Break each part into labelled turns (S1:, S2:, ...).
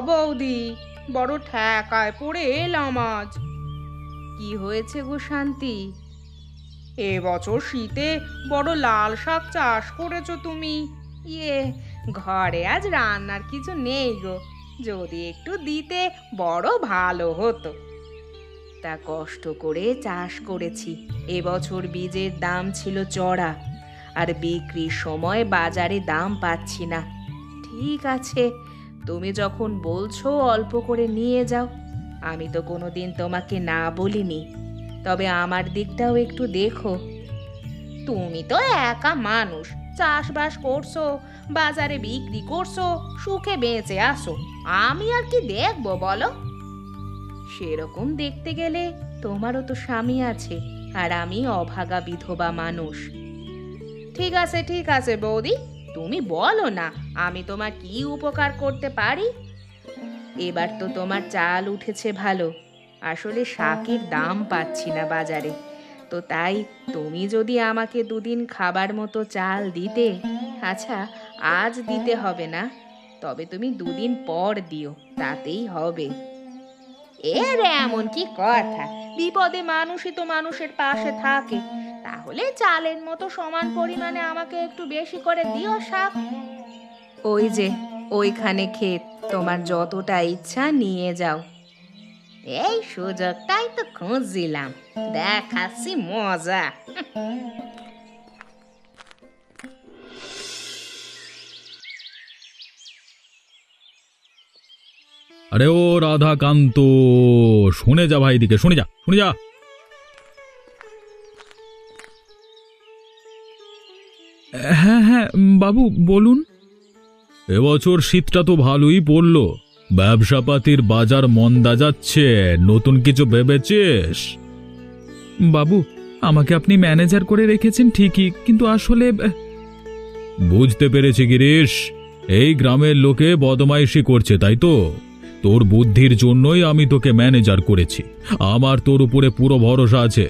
S1: বৌদি, বড় ঠেকায় পড়ে এলাম আজ। কি হয়েছে গো শান্তি? এবছর শীতে বড় লাল শাক চাষ করেছো তুমি। ইয়ে, ঘরে আজ রান্নার কিছু নেই গো, যদি একটু দিতে বড় ভালো হতো। তা কষ্ট করে চাষ করেছি, এবছর বীজের দাম ছিল চড়া, আর বিক্রির সময় বাজারে দাম পাচ্ছি না। ঠিক আছে, তুমি যখন বলছো অল্প করে নিয়ে যাও, আমি তো কোনোদিন তোমাকে না বলিনি, তবে আমার দিকটাও একটু দেখো। তুমি তো একা মানুষ, চাষবাস করছো, বাজারে বিক্রি করছো, সুখে বেঁচে আসো, আমি আর কি দেখবো বলো? সেরকম দেখতে গেলে তোমারও তো স্বামী আছে, আর আমি অভাগা বিধবা মানুষ। ঠিক আছে বৌদি, তুমি বলো না আমি তোমার কি উপকার করতে পারি। এবার তো তোমার চাল উঠেছে ভালো, আসলে শাকের দাম পাচ্ছি না বাজারে, তো তাই তুমি যদি আমাকে দুদিন খাবার মতো চাল দিতে। আচ্ছা, আজ দিতে হবে না, তবে তুমি দুদিন পর দিও, তাতেই হবে। এর এমন কি কথা, বিপদে মানুষই তো মানুষের পাশে থাকে, তাহলে চালের মতো সমান পরিমাণে আমাকে একটু বেশি করে দিও শাক। ওই যে ওইখানে ক্ষেত, তোমার যতটা ইচ্ছা নিয়ে যাও। এই সুযোগটাই তো খুঁজছিলাম, দেখাচ্ছি মজা।
S2: আরে ও রাধাকান্ত, শুনে যা ভাই, দিকে শুনে যা, শুনে যা। হ্যাঁ হ্যাঁ বাবু বলুন। এবছর শীতটা তো ভালোই পড়লো, ব্যবসাপাতির বাজার মন্দা যাচ্ছে, নতুন কিছু ভেবেছিস? বাবু, আমাকে আপনি ম্যানেজার করে রেখেছেন ঠিকই, কিন্তু আসলে বুঝতে পেরেছি গিরিশ, এই গ্রামের লোকে বদমাইশি করছে, তাই তো? তোর বুদ্ধির জন্যই আমি তোকে ম্যানেজার করেছি, আমার তোর উপরে পুরো ভরসা আছে।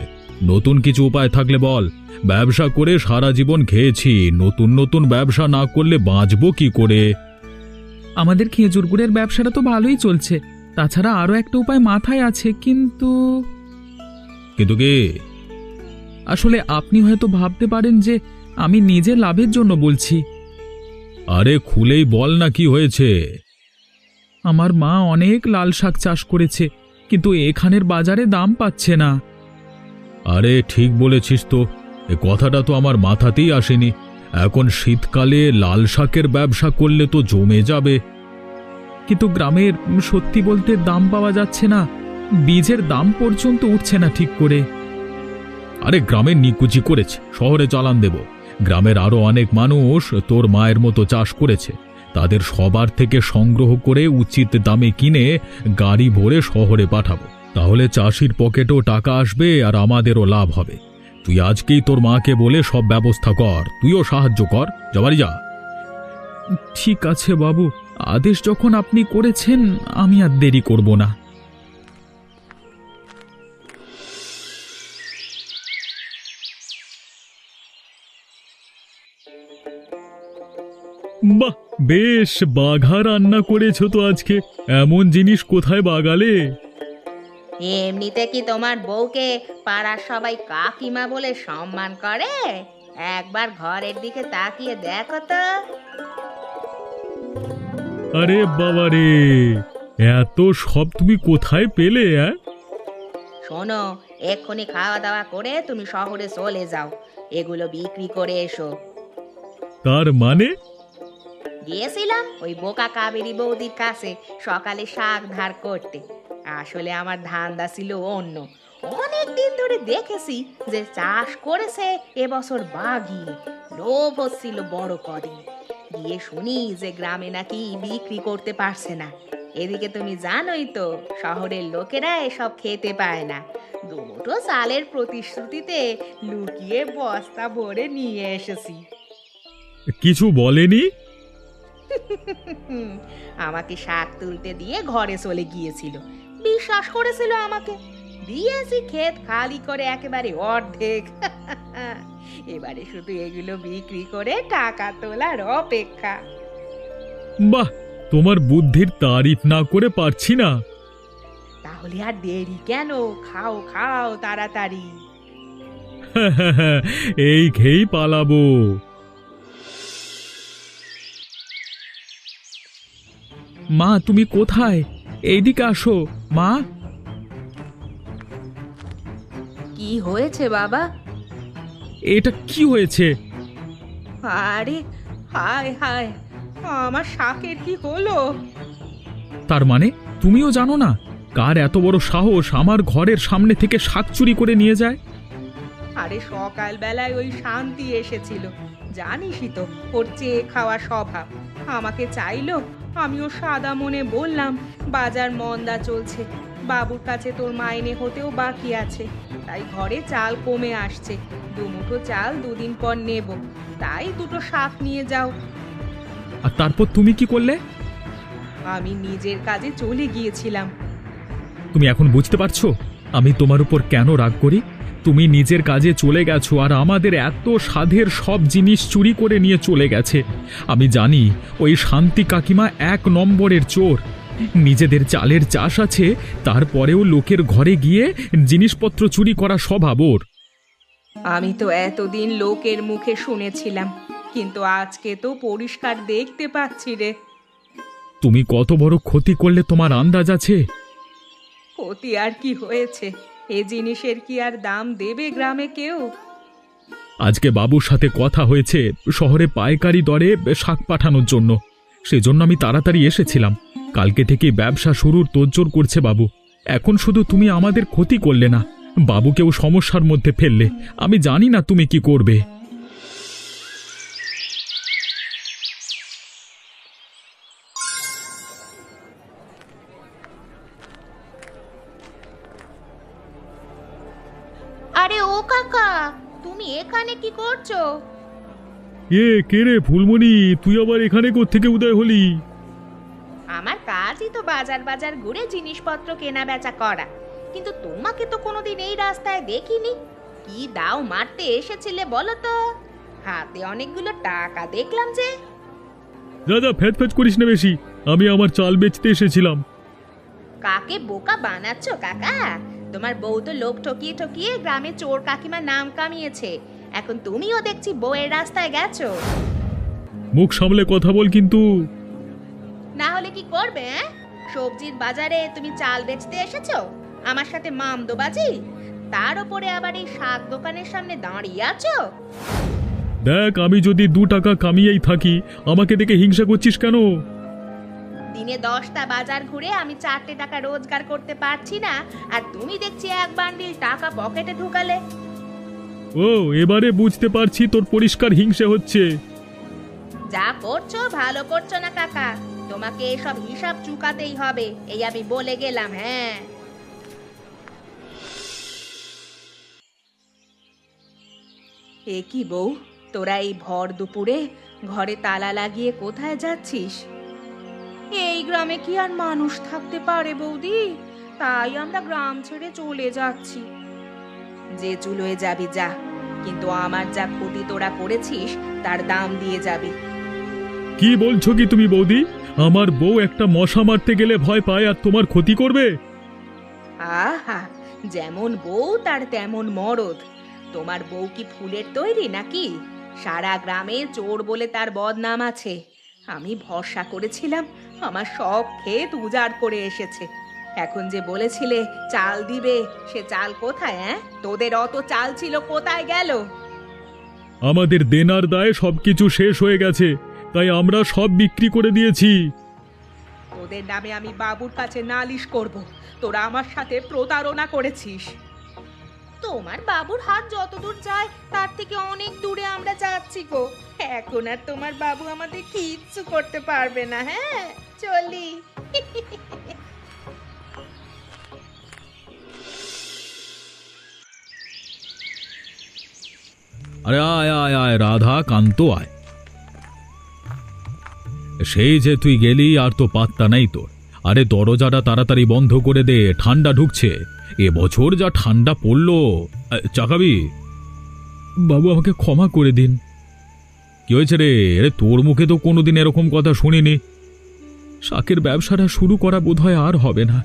S2: নতুন কিছু উপায় থাকলে বল, ব্যবসা করে সারা জীবন খেয়েছি, নতুন নতুন ব্যবসা না করলে বাঁচবো কি করে? আমাদের খেজুর গুড়ের ব্যবসাটা তো ভালোই চলছে, তাছাড়া আরো একটা উপায় মাথায় আছে, কিন্তু কিন্তু কি? আসলে আপনি হয়তো ভাবতে পারেন যে আমি নিজের লাভের জন্য বলছি। আরে খুলেই বল না, কি হয়েছে? আমার মা অনেক লাল শাক চাষ করেছে, কিন্তু এখানের বাজারে দাম পাচ্ছে না। আরে ঠিক বলেছিস তো, এ কথাটা তো আমার মাথাতেই আসেনি। এখন শীতকালে লাল শাকের ব্যবসা করলে তো জমে যাবে। কিন্তু গ্রামের সত্যি বলতে দাম পাওয়া যাচ্ছে না, বীজের দাম পর্যন্ত উঠছে না ঠিক করে। আরে গ্রামের নিকুচি করেছে, শহরে চালান দেব। গ্রামের আরো অনেক মানুষ তোর মায়ের মতো চাষ করেছে, তাদের সবার থেকে সংগ্রহ করে উচিত দামে কিনে গাড়ি ভরে শহরে পাঠাবো, তাহলে চাষির পকেটেও টাকা আসবে আর আমাদেরও লাভ হবে। তুই আজকেই তোর মাকে বলে সব ব্যবস্থা কর, তুইও সাহায্য কর, যাবারি যা। ঠিক আছে বাবু, আদেশ যখন আপনি করেছেন আমি আর দেরি করব না। বাহ, বেশ বাঘা রান্না করেছো তো আজকে, এমন জিনিস কোথায় বাগালে?
S1: এমনিতে কি তোমার বউকে পাড়ার সবাই কাকিমা বলে সম্মান করে? একবার ঘরের দিকে তাকিয়ে দেখো তো।
S2: আরে বাবা রে, এত সব তুমি কোথায় পেলে?
S1: শোনো, এক্ষুনি খাওয়া দাওয়া করে তুমি শহরে চলে যাও, এগুলো বিক্রি করে এসো।
S2: তার মানে?
S1: গিয়েছিলাম ওই বোকা কাবেরী বৌদির কাছে সকালে শাক ধার করতে, আসলে আমার ধান্দা ছিল অন্য। অনেক দিন ধরে দেখেছি যে চাষ করেছে এবছর বাঘি, লোভ হচ্ছিল বড় করে। গিয়ে শুনি যে গ্রামে নাকি বিক্রি করতে পারছে না। এদিকে তুমি জানোই তো, শহরের লোকেরা এসব খেতে পায় না। দুমুঠো চালের প্রতিশ্রুতিতে লুকিয়ে বস্তা ভরে নিয়ে এসেছি।
S2: কিছু বলেনি?
S1: আমাকে শাক তুলতে দিয়ে ঘরে চলে গিয়েছিল, বিশ্বাস করেছিল আমাকে। দিয়েছি ক্ষেত খালি করে একেবারে অর্ধেক। এবারে শুধু এগুলো বিক্রি করে টাকা তোলার অপেক্ষা।
S2: বাহ, তোমার বুদ্ধির তারিফ না করে পারছি না।
S1: তাহলে আর দেরি কেন? খাও খাও তাড়াতাড়ি।
S2: এই খেয়েই পালাবো। মা, তুমি কোথায়? এইদিকে আসো মা।
S1: কি হয়েছে বাবা?
S2: এটা কি হয়েছে?
S1: আরে হায় হায়, আমার শাকের কি হলো?
S2: তার মানে তুমিও জানো না কার এত বড় সাহস আমার ঘরের সামনে থেকে শাক চুরি করে নিয়ে যায়?
S1: আরে সকালবেলায় ওই শান্তি এসেছিল, জানিসই তো ওর চেয়ে খাওয়া স্বভাব। আমাকে চাইলো, আমিও সাদা মনে বললাম বাজার মন্দা চলছে, বাবুর কাছে তোর মাইনে হতেও বাকি আছে, তাই ঘরে চাল কমে আসছে, দুমুঠো চাল দুদিন পর নেব, তাই দুটো শাক নিয়ে যাও।
S2: আর তারপর তুমি কি করলে?
S1: আমি নিজের কাজে চলে গিয়েছিলাম।
S2: তুমি এখন বুঝতে পারছো আমি তোমার উপর কেন রাগ করি? তুমি নিজের কাজে চলে গেছো আর আমাদের এত স্বাদের সব জিনিস চুরি করে নিয়ে চলে গেছে। আমি জানি ওই শান্তি কাকিমা 1 নম্বরের চোর। নিজেদের চালের চাষ আছে, তারপরেও লোকের ঘরে গিয়ে জিনিসপত্র চুরি করা স্বভাব ওর।
S1: আমি তো এতদিন লোকের মুখে শুনেছিলাম, কিন্তু আজকে তো পরিষ্কার দেখতে পাচ্ছি রে।
S2: তুমি কত বড় ক্ষতি করলে তোমার আন্দাজ আছে?
S1: ক্ষতি আর কি হয়েছে? এ জিনিসের কি আর দাম দেবে গ্রামে কেউ?
S2: আজকে বাবুর সাথে কথা হয়েছে শহরে পাইকারি দরে শাক পাঠানোর জন্য, সেজন্য আমি তাড়াতাড়ি এসেছিলাম। কালকে থেকে ব্যবসা শুরুর তোড়জোড় করছে বাবু। এখন শুধু তুমি আমাদের ক্ষতি করলে না, বাবুকেও সমস্যার মধ্যে ফেললে। আমি জানি না তুমি কি করবে।
S1: আরে ও কাকা, তুমি এখানে কি করছো?
S2: কে রে ফুলমণি, তুই আবার এখানে কোত্থেকে উদয় হলি?
S1: আমার কাজই তো বাজার বাজার ঘুরে জিনিসপত্র কেনা বেচা করা, কিন্তু তোমাকে তো কোনোদিন এই রাস্তায় দেখিনি। কি দাও মারতে এসেছিলে বলো তো? হাতে অনেকগুলো টাকা দেখলাম যে।
S2: দাদা ফ্যাচ ফ্যাচ করিস না বেশি, আমি আমার চাল বেচতে এসেছিলাম।
S1: কাকে বোকা বানাচ্ছ কাকা? তোমার বউ তো লোক ঠকিয়ে ঠকিয়ে গ্রামে চোর কাকিমার নাম কামিয়েছে, এখন তুমিও দেখছি বউয়ের রাস্তায় গেছো।
S2: মুখ সামলে কথা বল কিন্তু।
S1: না হলে কি করবে? সবজির বাজারে তুমি চাল বেচতে এসেছো, আমার সাথে মামদোবাজি, তার উপরে আবার এই শাক দোকানের সামনে দাঁড়িয়ে আছো।
S2: দেখ, আমি যদি 2 টাকা কামিয়েই থাকি, আমাকে দেখে হিংসা করছিস কেন?
S1: দিনে 10টা বাজার ঘুরে আমি 4টে টাকা রোজগার করতে পারছি না, আর তুমি দেখছি 1 বান্ডিল টাকা পকেটে ঢুকালে।
S2: ও, এবারে বুঝতে পারছি তোর পরিষ্কার হিংসে হচ্ছে।
S1: যা করছো ভালো করছো না কাকা, তোমাকে এসব হিসাব চুকাতেই হবে, এই আমি বলে গেলাম। হ্যাঁ, এ কি বউ, তোরা এই ভর দুপুরে ঘরে তালা লাগিয়ে কোথায় যাচ্ছিস? এই গ্রামে কি আর মানুষ থাকতে পারে বৌদি? তাই আমরা গ্রাম ছেড়ে চলে যাচ্ছি। যে চুলোয় যাবি যা, কিন্তু আমার যা ক্ষতি তোরা করেছিস তার দাম দিয়ে যাবি।
S2: কি বলছো কি তুমি বৌদি? আমার বউ একটা মশা মারতে গেলে ভয় পায় আর তোমার ক্ষতি করবে?
S1: আহা, যেমন বউ তার তেমন মরদ। তোমার বউ কি ফুলের তৈরি নাকি? সারা গ্রামে চোর বলে তার বদনাম আছে। আমি ভরসা করেছিলাম, আমার সব ক্ষেত উজাড় করে এসেছে। এখন যে বলেছিলে চাল দিবে, সে চাল কোথায়? তোদের অত চাল ছিল, কোথায় গেল?
S2: আমাদের দেনার দায়ে সবকিছু শেষ হয়ে গেছে, তাই আমরা সব বিক্রি করে দিয়েছি।
S1: তোদের নামে আমি বাবুর কাছে নালিশ করব, তোরা আমার সাথে প্রতারণা করেছিস। তোমার বাবুর হাত যতদূর যায় তার থেকে অনেক দূরে আমরা যাচ্ছি গো। এখন আর তোমার বাবু আমাদের কিচ্ছু করতে পারবে না। হ্যাঁ, চলি।
S2: আরে আয় আয় আয় রাধা কান্ত আয়। সেই যে তুই গেলি আর তো পাত্তা নেই তোর। আরে দরজাটা তাড়াতাড়ি বন্ধ করে দে, ঠান্ডা ঢুকছে। এবছর যা ঠান্ডা পড়লো। চাকাবি? বাবু আমাকে ক্ষমা করে দিন। কি হয়েছে রে? তোর মুখে তো কোনোদিন এরকম কথা শুনিনি। শাকের ব্যবসাটা শুরু করা বোধহয় আর হবে না।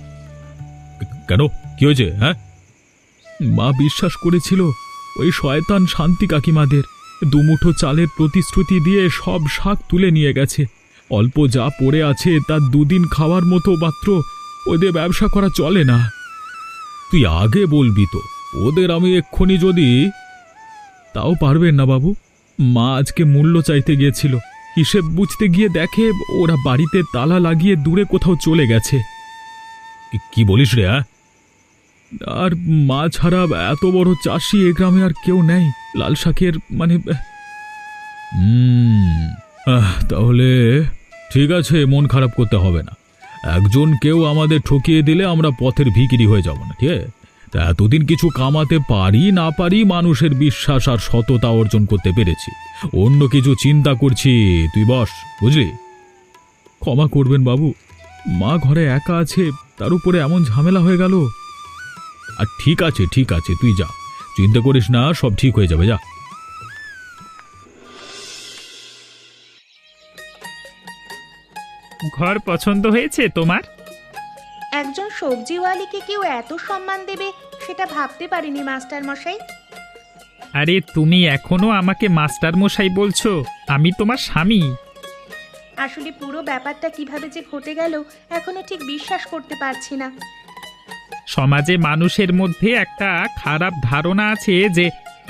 S2: কেন, কি হয়েছে? হ্যাঁ, মা বিশ্বাস করেছিল ওই শয়তান শান্তি কাকিমাদের দুমুঠো চালের প্রতিশ্রুতি দিয়ে সব শাক তুলে নিয়ে গেছে। অল্প যা পড়ে আছে তার দুদিন খাওয়ার মতো মাত্র, ওদের ব্যবসা করা চলে না। তুই আগে বলবি তো, ওদের আমি এক্ষুনি যদি। তাও পারবেন না বাবু। মা আজকে মূল্য চাইতে গিয়েছিল, হিসেব বুঝতে গিয়ে দেখে ওরা বাড়িতে তালা লাগিয়ে দূরে কোথাও চলে গেছে। কি বলিস রে? আর মা ছাড়া এত বড় চাষি এ গ্রামে আর কেউ নেই লাল শাকের, মানে। তাহলে ঠিক আছে, মন খারাপ করতে হবে না। একজন কেউ আমাদের ঠকিয়ে দিলে আমরা পথের ভিখিরি হয়ে যাব না, ঠিক আছে? তা এতদিন কিছু কামাতে পারি না পারি মানুষের বিশ্বাস আর সততা অর্জন করতে পেরেছি, অন্য কিছু চিন্তা করছি। তুই বস, বুঝলি? ক্ষমা করবেন বাবু, মা ঘরে একা আছে, তার উপরে এমন ঝামেলা হয়ে গেল। আর ঠিক আছে, ঠিক আছে, তুই যা, চিন্তা করিস না, সব ঠিক হয়ে যাবে, যা।
S3: ঘর পছন্দ হয়েছে তোমার?
S1: একজন সবজিওয়ালিকে কেউ এত সম্মান দেবে সেটা ভাবতে পারিনি মাস্টার মশাই।
S3: আরে তুমি এখনো আমাকে মাস্টার মশাই বলছো? আমি তোমার স্বামী।
S1: আসলে পুরো ব্যাপারটা কিভাবে যে ঘটে গেল এখনো ঠিক বিশ্বাস করতে পারছি না।
S3: সমাজে মানুষের মধ্যে একটা খারাপ ধারণা আছে যে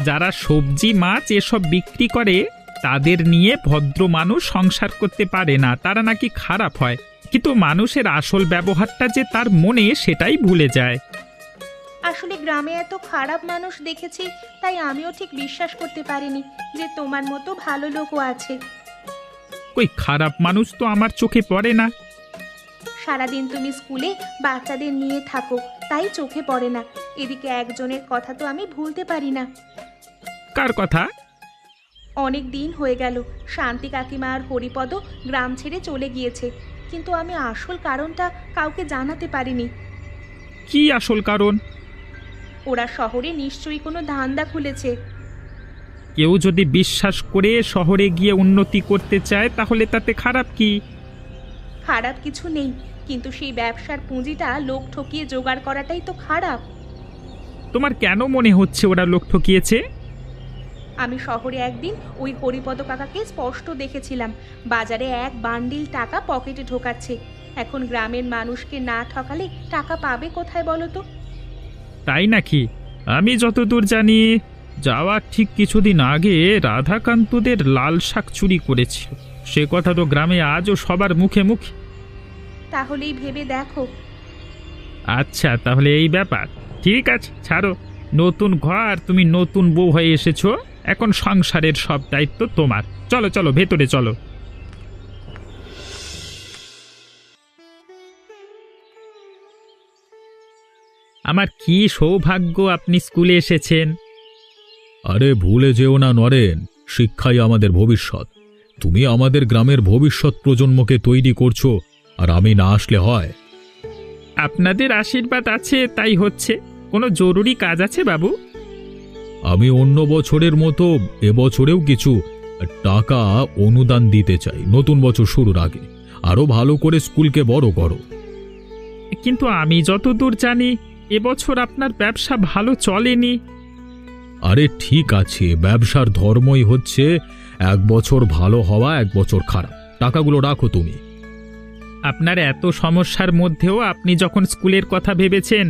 S3: যারা সবজি মাছ এসব বিক্রি করে তাদের নিয়ে ভদ্র মানুষ সংসার করতে পারে না, তারা নাকি খারাপ হয়। কিন্তু মানুষের আসল ব্যবহারটা যে তার মনে, সেটাই ভুলে যায়।
S1: আসলে গ্রামে এত খারাপ মানুষ দেখেছি, তাই আমিও ঠিক বিশ্বাস করতে পারিনি যে তোমার মতো ভালো লোকও আছে।
S3: ওই খারাপ মানুষ তো আমার চোখে পড়ে না।
S1: সারাদিন তুমি স্কুলে বাচ্চাদের নিয়ে থাকো, তাই চোখে পড়ে না। এদিকে একজনের কথা তো আমি ভুলতে পারি না।
S3: কার কথা?
S1: অনেক দিন হয়ে গেল শান্তি কাকিমা আর হরিপদ গ্রাম ছেড়ে চলে গিয়েছে, কিন্তু আমি আসল কারণটা কাউকে জানাতে পারিনি।
S3: কি আসল কারণ?
S1: ওরা শহরে নিশ্চয়ই কোনো ধান্দা খুলেছে।
S3: কেউ যদি বিশ্বাস করে শহরে গিয়ে উন্নতি করতে চায় তাহলে তাতে খারাপ কি?
S1: খারাপ কিছু নেই, কিন্তু সেই ব্যবসার পুঁজিটা লোক ঠকিয়ে জোগাড় করাটাই তো খারাপ।
S3: তোমার কেন মনে হচ্ছে ওরা লোক ঠকিয়েছে?
S1: আমি শহরে একদিন ওই হরিপদ কাকাকে স্পষ্ট দেখেছিলাম বাজারে এক বান্ডিল টাকা পকেটে ঢোকাচ্ছে। এখন গ্রামের মানুষকে না ঠকালে টাকা পাবে কোথায় বলো তো?
S3: তাই নাকি? আমি যতদূর জানি যাওয়ার ঠিক কিছুদিন আগে রাধাকান্তদের লাল শাক চুরি করেছিল, সে কথা তো গ্রামে আজও সবার মুখে মুখে।
S1: তাহলেই ভেবে দেখো।
S3: আচ্ছা, তাহলে এই ব্যাপার। ঠিক আছে, ছাড়ো। নতুন ঘর, তুমি নতুন বউ হয়ে এসেছো, এখন সংসারের সব দায়িত্ব তোমার। চলো চলো, ভেতরে চলো। আমার কি সৌভাগ্য আপনি স্কুলে এসেছেন।
S2: আরে ভুলে যেও না নরেন, শিক্ষাই আমাদের ভবিষ্যৎ। তুমি আমাদের গ্রামের ভবিষ্যৎ প্রজন্মকে তৈরি করছো, আর আমি না আসলে হয়?
S3: আপনাদের আশীর্বাদ আছে তাই হচ্ছে। কোনো জরুরি কাজ আছে বাবু?
S2: আমি অন্য বছরের মতো এবছরেও কিছু টাকা অনুদান দিতে চাই, নতুন বছর শুরুর আগে। আরো ভালো করে স্কুলকে বড় করো।
S3: কিন্তু আমি যতদূর জানি এবছর আপনার ব্যবসা ভালো চলেনি।
S2: আরে ঠিক আছে, ব্যবসার ধর্মই হচ্ছে এক বছর ভালো হওয়া, এক বছর খারাপ। টাকাগুলো রাখো তুমি।
S3: আপনার এত সমস্যার মধ্যেও আপনি যখন স্কুলের কথা ভেবেছেন,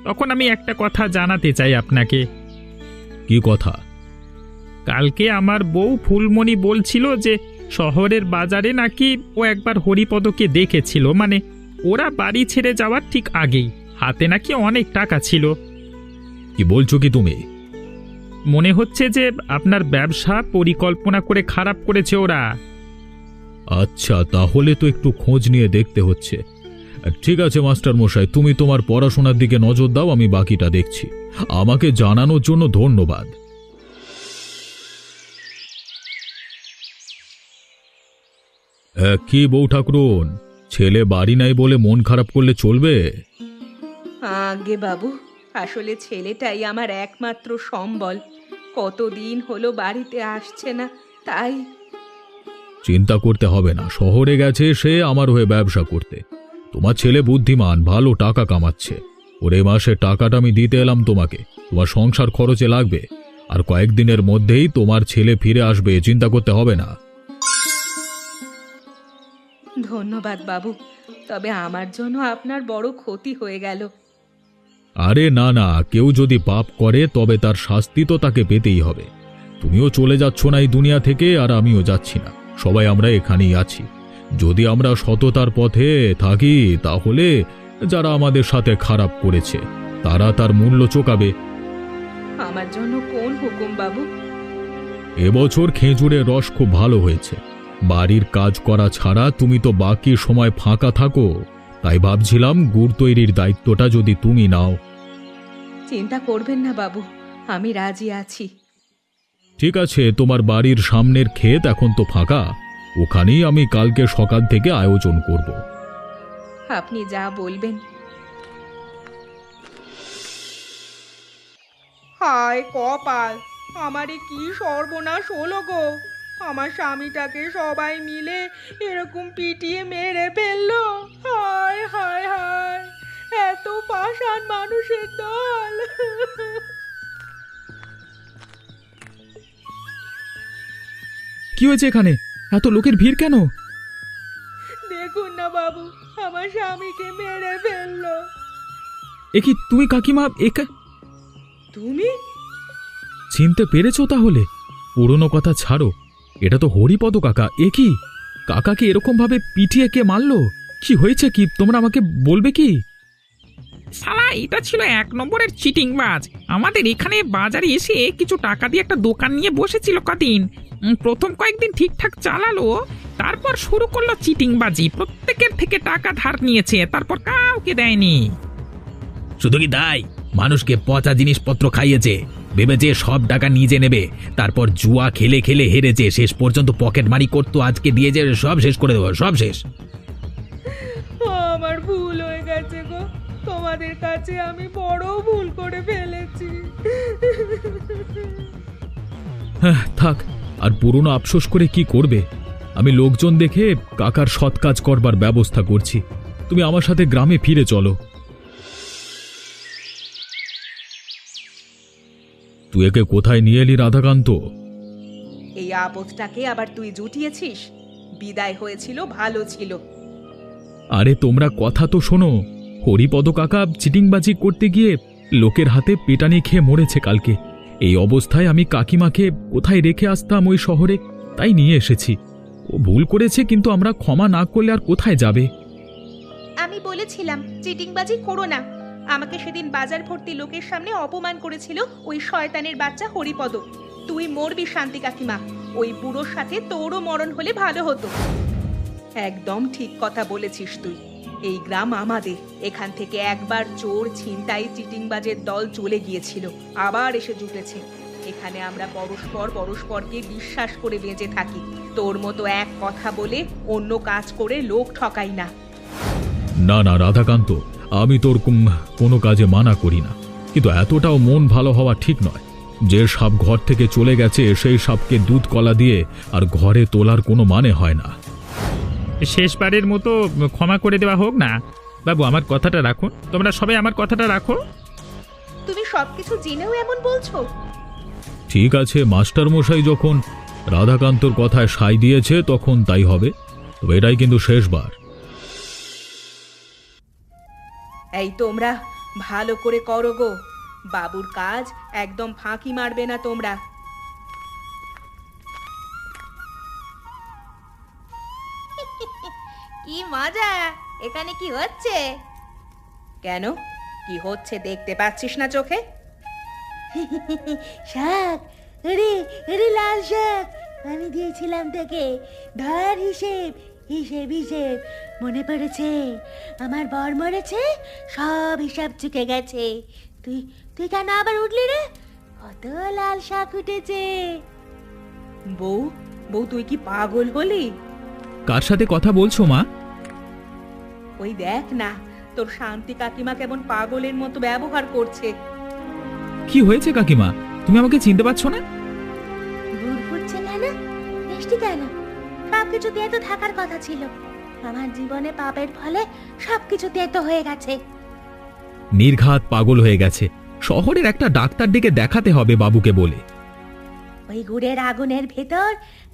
S3: তখন আমি একটা কথা জানাতে চাই আপনাকে।
S2: কি কথা?
S3: কালকে আমার বউ ফুলমণি বলছিল যে শহরের বাজারে নাকি ও একবার হরিপদকে দেখেছিল, মানে ওরা বাড়ি ছেড়ে যাওয়ার ঠিক আগেই। হাতে নাকি অনেক টাকা ছিল।
S2: কি বলছো কি তুমি?
S3: মনে হচ্ছে যে আপনার ব্যবসা পরিকল্পনা করে খারাপ করেছে ওরা।
S2: আচ্ছা, তাহলে তো একটু খোঁজ নিয়ে দেখতে হচ্ছে। ঠিক আছে মাস্টার মশাই, তুমি তোমার পড়াশোনার দিকে নজর দাও, আমি বাকিটা দেখছি। আমাকে জানানোর জন্য ধন্যবাদ। কি বউ ঠাকুরন, ছেলে বাড়ি নাই বলে মন খারাপ করলে চলবে?
S1: আগে বাবু, আসলে ছেলেটাই আমার একমাত্র সম্বল। কতদিন হলো বাড়িতে আসছে না, তাই।
S2: চিন্তা করতে হবে না, শহরে গেছে সে আমার হয়ে ব্যবসা করতে। তোমার ছেলে বুদ্ধিমান, ভালো টাকা কামাচ্ছে। ওর এ মাসে টাকাটা আমি দিতে এলাম তোমাকে, তোমার সংসার খরচে লাগবে। আর কয়েকদিনের মধ্যেই তোমার ছেলে ফিরে আসবে, চিন্তা করতে হবে না।
S1: ধন্যবাদ বাবু, তবে আমার জন্য আপনার বড় ক্ষতি হয়ে গেল।
S2: আরে না না, কেউ যদি পাপ করে তবে তার শাস্তি তো তাকে পেতেই হবে। তুমিও চলে যাচ্ছ না এই দুনিয়া থেকে, আর আমিও যাচ্ছি না। সবাই আমরা এখানেই আছি। যদি আমরা সততার পথে থাকি তাহলে যারা আমাদের সাথে খারাপ করেছে তারা তার মূল্য চোকাবে।
S1: আমার জন্য কোন হুকুম বাবু?
S2: এবছর খেজুরের রস খুব ভালো হয়েছে। বাড়ির কাজ করা ছাড়া তুমি তো বাকি সময় ফাঁকা থাকো, তাই ভাবছিলাম গুড় তৈরির দায়িত্বটা যদি তুমি নাও।
S1: চিন্তা করবেন না বাবু, আমি রাজি আছি।
S2: ঠিক আছে, তোমার বাড়ির সামনের ক্ষেত এখন তো ফাঁকা, ওখানেই আমি কালকে সকাল থেকে আয়োজন করব।
S1: আপনি যা বলবেন। হায় কপাল, আমারে কি সর্বনাশ হলো গো! আমার স্বামীটাকে সবাই মিলে এরকম পিটিয়ে মেরে ফেললো। হায় হায় হায়, এত পাষাণ মানুষের দল!
S3: কি হয়েছে এখানে? এত লোকের ভিড় কেন?
S1: দেখুন না বাবু, আমার স্বামীকে মেরে ফেললো।
S3: এ কি তুমি কাকিমা?
S1: তুমি?
S3: চিনতে পেরেছো তাহলে? পুরনো কথা ছাড়ো, এটা তো হরিপদ কাকা। এ কি, কাকাকে এরকম ভাবে পিটিয়ে কে মারলো? কি হয়েছে কি, তোমরা আমাকে বলবে কি?
S4: শালা এটা ছিল এক নম্বরের চিটিংবাজ। আমাদের এখানে বাজারে এসে কিছু টাকা দিয়ে একটা দোকান নিয়ে বসেছিল কদিন। প্রথম কয়েকদিন ঠিকঠাক চালালো, তারপর শুরু করলো চিটিংবাজি। প্রত্যেকের থেকে টাকা ধার নিয়েছে, তারপর কাউকে দেয়নি।
S3: শুধু কি তাই, মানুষকে পচা জিনিসপত্র খাইয়েছে, ভেবেছে সব টাকা নিজে নেবে। তারপর জুয়া খেলে খেলে হেরেছে, শেষ পর্যন্ত পকেট মারি করতো। আজকে দিয়ে যে সব শেষ করে দেবো, সব শেষ।
S1: আমার ভুল হয়ে গেছে গো, তোমাদের কাছে আমি বড় ভুল করে ফেলেছি।
S2: হ্যাঁ থাক, আর পুরনো আফসোস করে কি করবে? আমি লোকজন দেখে কাকার সৎ কাজ করবার ব্যবস্থা করছি। তুমি আমার সাথে গ্রামে ফিরে চলো। তুই একে কোথায় নিয়ে এলি রাধাকান্ত?
S1: এই আপদটাকে আবার তুই জুটিয়েছিস? বিদায় হয়েছিল, ভালো ছিল।
S2: আরে তোমরা কথা তো শোনো। হরিপদ কাকা চিটিংবাজি করতে গিয়ে লোকের হাতে পেটানি খেয়ে মরেছে কালকে। এই অবস্থায় আমি কাকিমাকে কোথায় রেখে আসতাম ওই শহরে, তাই নিয়ে এসেছি। ও ভুল করেছে, কিন্তু আমরা ক্ষমা না করলে আর কোথায় যাবে?
S1: আমি বলেছিলাম চিটিংবাজি করো না। আমাকে সেদিন বাজার ভর্তি লোকের সামনে অপমান করেছিল ওই শয়তানের বাচ্চা হরিপদ। তুই মরবি শান্তি কাকিমা, ওই বুড়োর সাথে তোরও মরণ হলে ভালো হতো। একদম ঠিক কথা বলেছিস তুই। এই গ্রাম আমাদের, এখান থেকে একবার চোর, ছিনতাই, চিটিংবাজের দল চলে গিয়েছিল, আবার এসে জুটেছে। এখানে আমরা পরস্পরকে বিশ্বাস করে বেঁচে থাকি। তোর মতো এক কথা বলে অন্য কাজ করে লোক ঠকাই না।
S2: না না রাধাকান্ত, আমি তোর কোনো কাজে মানা করি না, কিন্তু এতটাও মন ভালো হওয়া ঠিক নয়। যে সাপ ঘর থেকে চলে গেছে সেই সাপকে দুধ কলা দিয়ে আর ঘরে তোলার কোনো মানে হয় না।
S3: শেষবারের মতো ক্ষমা করে দেওয়া হোক না। বাবু, আমার কথাটা রাখুন, তোমরা সবাই আমার কথাটা রাখো।
S1: তুমি সবকিছু জেনেও এমন বলছো?
S2: ঠিক আছে, মাস্টার মশাই যখন রাধাকান্তর কথায় সায় দিয়েছে তখন তাই হবে। তবে এটাই কিন্তু শেষবার।
S1: এই তোমরা ভালো করে করো গো, বাবুর কাজ একদম ফাঁকি মারবে না তোমরা। কি মজা! এখানে কি হচ্ছে? কেন, কি হচ্ছে দেখতে পাচ্ছিস না চোখে?
S5: শাক, আরে আরে লাল শাক আমি দিয়েছিলাম তোকে। ধর হিসেব হিসেব হিসেব। মনে পড়েছে আমার বর মরেছে, সব হিসাব চুকে গেছে। তুই তুই কেন আবার উঠলি রে? কত লাল শাক উঠেছে।
S1: বউ, বউ তুই কি পাগল হলি?
S3: কার সাথে কথা বলছো মা?
S1: ওই দেখ না, তোর শান্তি কাকিমা কেমন পাগলের মতো ব্যবহার করছে।
S3: কি হয়েছে কাকিমা, তুমি আমাকে চিনতে পারছো না?
S5: গুড় ফুটছে কেন? মিষ্টি কেন? সব সবকিছু তেতো থাকার কথা ছিল। আমার জীবনে পাপের ফলে সবকিছু তেতো হয়ে গেছে।
S2: নির্ঘাত পাগল হয়ে গেছে। শহরের একটা ডাক্তার ডেকে দেখাতে হবে বাবুকে বলে।
S5: ওই গুড়ের আগুনের ভেতর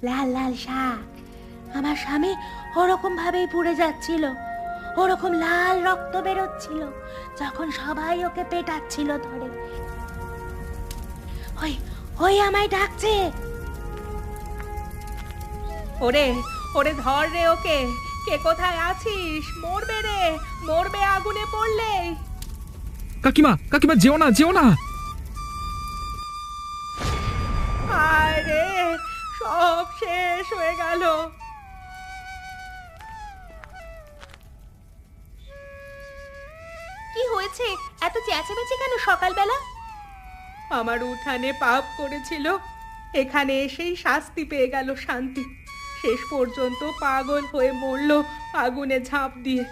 S5: লাল লাল শাক। আমার স্বামী ওরকম ভাবেই পুড়ে যাচ্ছিল, ওরকম লাল রক্ত বেরোচ্ছিল যখন সবাই ওকে পেটাচ্ছিল ধরে। ওই ওই আমায় ডাকছে।
S1: ওরে ওরে ধর রে ওকে, কে কোথায় আছিস? মরবে রে, মরবে আগুনে পড়লে।
S3: কাকিমা কাকিমা, যেও না যেও না।
S1: হায় রে, সব শেষ হয়ে গেল।
S5: কি হয়েছে? এত চেঁচামেচি কেন সকালবেলা?
S1: আমার উঠানে পাপ করেছিল, এখানে এসেই শাস্তি পেয়ে গেল শান্তি। শেষ পর্যন্ত পাগল হয়ে মরল আগুনে ঝাঁপ দিয়ে।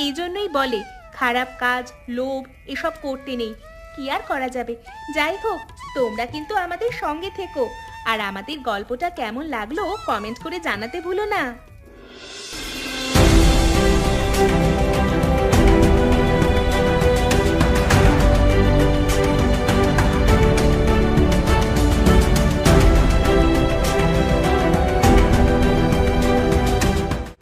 S5: এই জন্যই বলে খারাপ কাজ, লোভ এসব করতে নেই। কি আর করা যাবে? যাই হোক, তোমরা কিন্তু আমাদের সঙ্গে থেকো, আর আমাদের গল্পটা কেমন লাগলো কমেন্ট করে জানাতে ভুলো না।